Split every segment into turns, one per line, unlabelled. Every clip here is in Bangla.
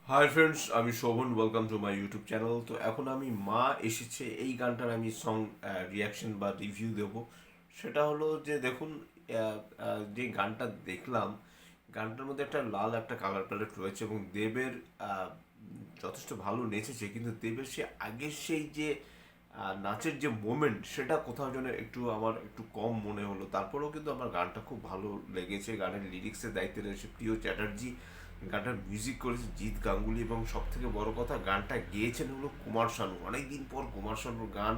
হাই ফ্রেন্ডস, আমি Shovan. Welcome to my YouTube channel. তো এখন আমি মা এসেছে এই গানটার আমি সং রিয়াকশন বা রিভিউ দেব। সেটা হলো যে দেখুন, যে গানটা দেখলাম, গানটার মধ্যে একটা লাল একটা কালার প্যালেট রয়েছে এবং দেবের যথেষ্ট ভালো নেচেছে, কিন্তু দেবের সে আগের সেই যে নাচের যে মোমেন্ট, সেটা কোথাও যেন একটু আমার একটু কম মনে হলো। তারপরেও কিন্তু আমার গানটা খুব ভালো লেগেছে। গানের লিরিক্সের দায়িত্বে রয়েছে প্রিয় চ্যাটার্জি, গানটার মিউজিক করেছে জিৎ গাঙ্গুলি, এবং সব থেকে বড় কথা গানটা গেয়েছেন হলো কুমার শানু। অনেকদিন পর কুমার শানুর গান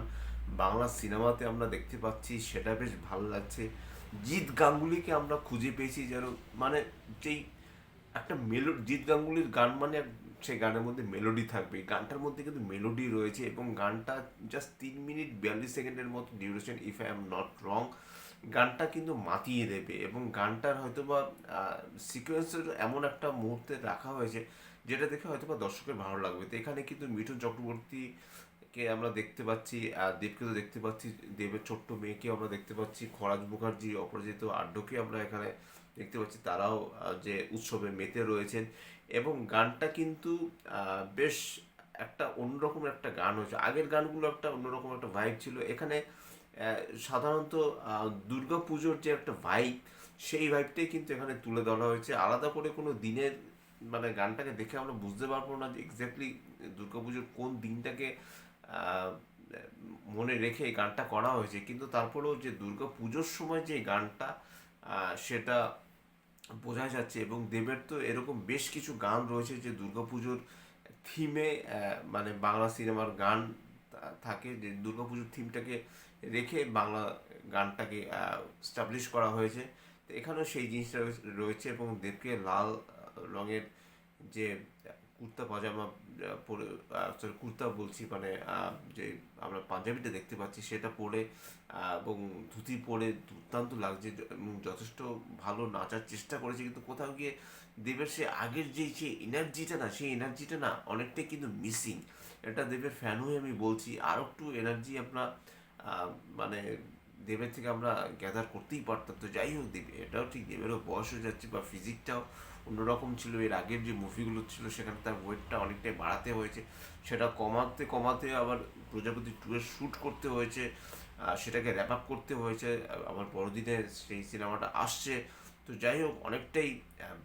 বাংলা সিনেমাতে আমরা দেখতে পাচ্ছি, সেটা বেশ ভালো লাগছে। জিৎ গাঙ্গুলিকে আমরা খুঁজে পেয়েছি যেন, মানে যেই একটা জিৎ গাঙ্গুলির গান মানে সেই গানের মধ্যে মেলোডি থাকবে। গানটার মধ্যে কিন্তু মেলোডি রয়েছে এবং গানটা জাস্ট 3 মিনিট 42 সেকেন্ডের মতো duration, if I am not wrong. গানটা কিন্তু মাতিয়ে দেবে এবং গানটার হয়তো বা সিকোয়েন্সের এমন একটা মুহূর্তে রাখা হয়েছে যেটা দেখে হয়তো বা দর্শকের ভালো লাগবে। তো এখানে কিন্তু মিঠুন চক্রবর্তীকে আমরা দেখতে পাচ্ছি, দেবকে তো দেখতে পাচ্ছি, দেবের ছোট্ট মেয়েকেও আমরা দেখতে পাচ্ছি, খরাজ মুখার্জি, অপরাজিত আড্ডকে আমরা এখানে দেখতে পাচ্ছি। তারাও যে উৎসবে মেতে রয়েছেন এবং গানটা কিন্তু বেশ একটা অন্যরকম একটা গান হয়েছে। আগের গানগুলো একটা অন্যরকম একটা ভাইব ছিল। এখানে সাধারণত দুর্গা পুজোর যে একটা ভাইব, সেই ভাইবটাই কিন্তু এখানে তুলে ধরা হয়েছে। আলাদা করে কোনো দিনের, মানে গানটাকে দেখে আমরা বুঝতে পারবো না যে এক্স্যাক্টলি দুর্গা পুজোর কোন দিনটাকে আহ, মনে রেখে এই গানটা করা হয়েছে, কিন্তু তারপরেও যে দুর্গা পুজোর সময় যে গানটা, সেটা বোঝা যাচ্ছে। এবং দেবের তো এরকম বেশ কিছু গান রয়েছে যে দুর্গাপুজোর থিমে, মানে বাংলা সিনেমার গান থাকে, যে দুর্গাপুজোর থিমটাকে রেখে বাংলা গানটাকে স্টাবলিশ করা হয়েছে। তো এখানেও সেই জিনিসটা রয়েছে এবং দেবকে লাল রঙের যে কুর্তা পাজামা পরে, সরি কুর্তা বলছি, মানে যে আমরা পাঞ্জাবিটা দেখতে পাচ্ছি সেটা পরে এবং ধুতি পরে দুর্দান্ত লাগছে এবং যথেষ্ট ভালো নাচার চেষ্টা করেছে, কিন্তু কোথাও গিয়ে দেবের সে আগের যে এনার্জিটা না, সেই এনার্জিটা না অনেকটাই কিন্তু মিসিং। এটা দেবের ফ্যান হয়ে আমি বলছি, আরও একটু এনার্জি আমরা আহ, মানে দেবের থেকে আমরা গ্যাদার করতেই পারতাম। তো যাই হোক, দেবে এটাও ঠিক, দেবেরও বয়স হয়ে যাচ্ছে বা ফিজিকটাও অন্যরকম ছিল। এর আগের যে মুভিগুলো ছিল সেখানে তার ওয়েটটা অনেকটাই বাড়াতে হয়েছে, সেটা কমাতে কমাতে আবার প্রজাপতি 2 এর শ্যুট করতে হয়েছে, সেটাকে র্যাপ আপ করতে হয়েছে। আমার বড়দিনে সেই সিনেমাটা আসছে। তো যাই হোক, অনেকটাই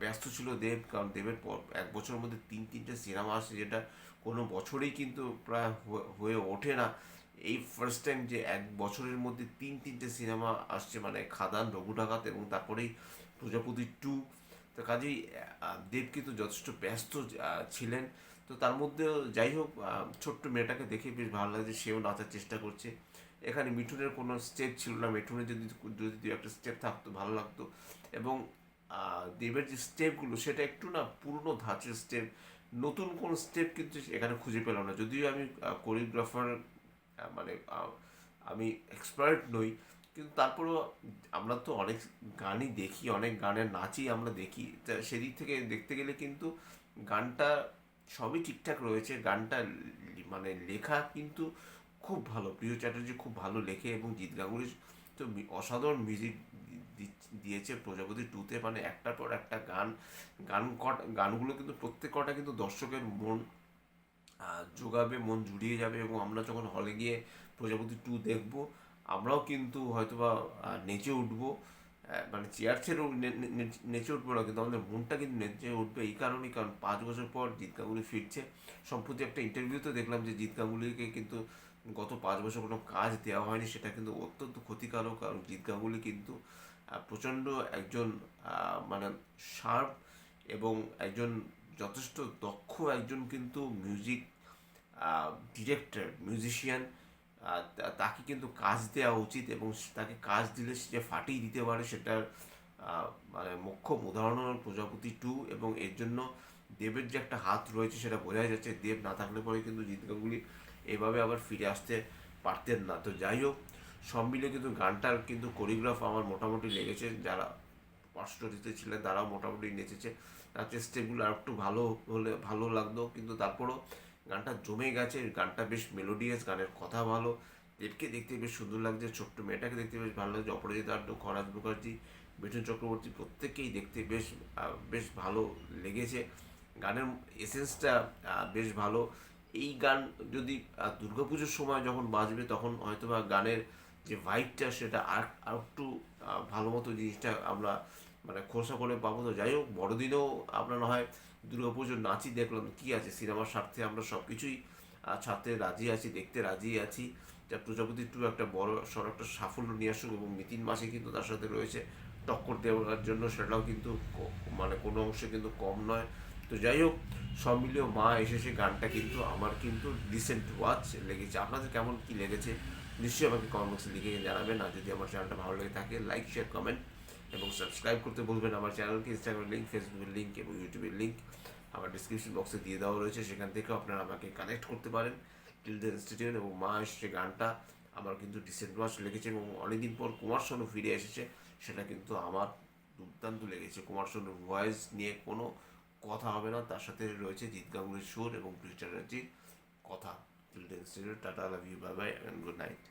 ব্যস্ত ছিল দেব, কারণ দেবের পর 1 বছরের মধ্যে 3-3টে সিনেমা আসছে, যেটা কোনো বছরেই কিন্তু প্রায় হয়ে ওঠে না। এই ফার্স্ট টাইম যে 1 বছরের মধ্যে 3-3টে সিনেমা আসছে, মানে খাদান, রঘু ডাকাত এবং তারপরেই প্রজাপতি 2। তো কাজেই দেব কিন্তু যথেষ্ট ব্যস্ত ছিলেন। তো তার মধ্যেও যাই হোক, ছোট্ট মেয়েটাকে দেখে বেশ ভালো লাগছে, সেও নাচার চেষ্টা করছে। এখানে মিঠুনের কোনো স্টেপ ছিল না, মিঠুনের যদি যদি দু একটা স্টেপ থাকতো ভালো লাগতো। এবং দেবের যে স্টেপগুলো সেটা একটু না পুরনো ধাঁচের স্টেপ, নতুন কোন স্টেপ কিন্তু এখানে খুঁজে পেলাম না। যদিও আমি কোরিওগ্রাফার, মানে আমি এক্সপার্ট নই, কিন্তু তারপরেও আমরা তো অনেক গানই দেখি, অনেক গানের নাচই আমরা দেখি। তা সেদিক থেকে দেখতে গেলে কিন্তু গানটা সবই ঠিকঠাক রয়েছে। গানটা মানে লেখা কিন্তু খুব ভালো, প্রিয় চ্যাটার্জি খুব ভালো লেখে এবং জিৎ গাঙ্গুলি তো অসাধারণ মিউজিক দিয়েছে প্রজাপতি 2-তে। মানে একটার পর একটা গান, গানগুলো কিন্তু প্রত্যেক কটা কিন্তু দর্শকের মন জোগাবে, মন জুড়িয়ে যাবে। এবং আমরা যখন হলে গিয়ে প্রজাপতি 2 দেখব, আমরাও কিন্তু হয়তোবা নেচে উঠবো। মানে চেয়ার ছেড়েও নেচে উঠবো না, কিন্তু আমাদের মনটা কিন্তু নেচে উঠবে। এই কারণেই, কারণ 5 বছর পর জিৎ গাঙ্গুলি ফিরছে। সম্প্রতি একটা ইন্টারভিউতে দেখলাম যে জিৎ গাঙ্গুলিকে কিন্তু গত 5 বছর কোনো কাজ দেওয়া হয়নি, সেটা কিন্তু অত্যন্ত ক্ষতিকারক। কারণ জিৎ গাঙ্গুলি কিন্তু প্রচণ্ড একজন মানে শার্প এবং একজন যথেষ্ট দক্ষ একজন কিন্তু মিউজিক ডিরেক্টর, মিউজিশিয়ান। তাকে কিন্তু কাজ দেওয়া উচিত এবং তাকে কাজ দিলে সে যে ফাটিয়ে দিতে পারে, সেটার মানে মোক্ষম উদাহরণ হল প্রজাপতি 2। এবং এর জন্য দেবের যে একটা হাত রয়েছে সেটা বোঝাই যাচ্ছে। দেব না থাকলে পরে কিন্তু জিৎ গাঙ্গুলি এভাবে আবার ফিরে আসতে পারতেন না। তো যাই হোক, সব মিলে কিন্তু গানটার কিন্তু কোরিওগ্রাফ আমার মোটামুটি লেগেছে। যারা পার্শ্বটিতে ছিলেন তারাও মোটামুটি নেচেছে। নাচের স্টেপগুলো আর একটু ভালো হলে ভালো লাগতো, কিন্তু তারপরও গানটা জমে গেছে। গানটা বেশ মেলোডিয়াস, গানের কথা ভালো, দেবকে দেখতে বেশ সুন্দর লাগছে, ছোট্ট মেয়েটাকে দেখতে বেশ ভালো লাগছে, অপরাজিতা আড্ড, খরাজ মুখার্জি, মিঠুন চক্রবর্তী প্রত্যেককেই দেখতে বেশ বেশ ভালো লেগেছে। গানের এসেন্সটা বেশ ভালো। এই গান যদি দুর্গাপুজোর সময় যখন বাজবে তখন হয়তো বা গানের যে ভাইবটা সেটা আর একটু ভালো মতো জিনিসটা আমরা মানে খোলসা করে পাবো। তো যাই হোক, বড়দিনেও আমরা না হয় দুর্গাপুজোর নাচই দেখলাম, কি আছে, সিনেমার স্বার্থে আমরা সব কিছুই ছাড়তে রাজি আছি, দেখতে রাজি আছি। যা প্রজাপতি টু একটা বড় সড় একটা সাফল্য নিয়ে আসুক, এবং নিতিন মাসি কিন্তু তার সাথে রয়েছে টক্কর দেওয়ার জন্য, সেটাও কিন্তু মানে কোনো অংশে কিন্তু কম নয়। তো যাই হোক, সব মিলিয়ে মা এসেছে গানটা কিন্তু আমার কিন্তু রিসেন্ট ওয়াচ লেগেছে। আপনাদের কেমন কি লেগেছে নিশ্চয়ই আমাকে কমেন্ট বক্সে লিখে জানাবেন। আর যদি আমার চ্যানেলটা ভালো লেগে থাকে, লাইক, শেয়ার, কমেন্ট এবং সাবস্ক্রাইব করতে বলবেন আমার চ্যানেলকে। ইনস্টাগ্রামের লিঙ্ক, ফেসবুকের লিঙ্ক এবং ইউটিউবের লিঙ্ক আমার ডিসক্রিপশন বক্সে দিয়ে দেওয়া রয়েছে, সেখান থেকেও আপনারা আমাকে কানেক্ট করতে পারেন। টিল দ্য ইনস্টিটিউট এবং মা এসেছে গানটা আমার কিন্তু রিসেন্ট ওয়াচ লেগেছে, এবং অনেকদিন পর কুমার শানু ফিরে এসেছে, সেটা কিন্তু আমার দুর্দান্ত লেগেছে। কুমার শানুর ভয়েস নিয়ে কোনো কথা হবে না, তার সাথে রয়েছে জিৎ গাঙ্গুলির সুর এবং প্রিয় চ্যাটার্জির কথা। Till the institute, tata, love you, bye bye and good night.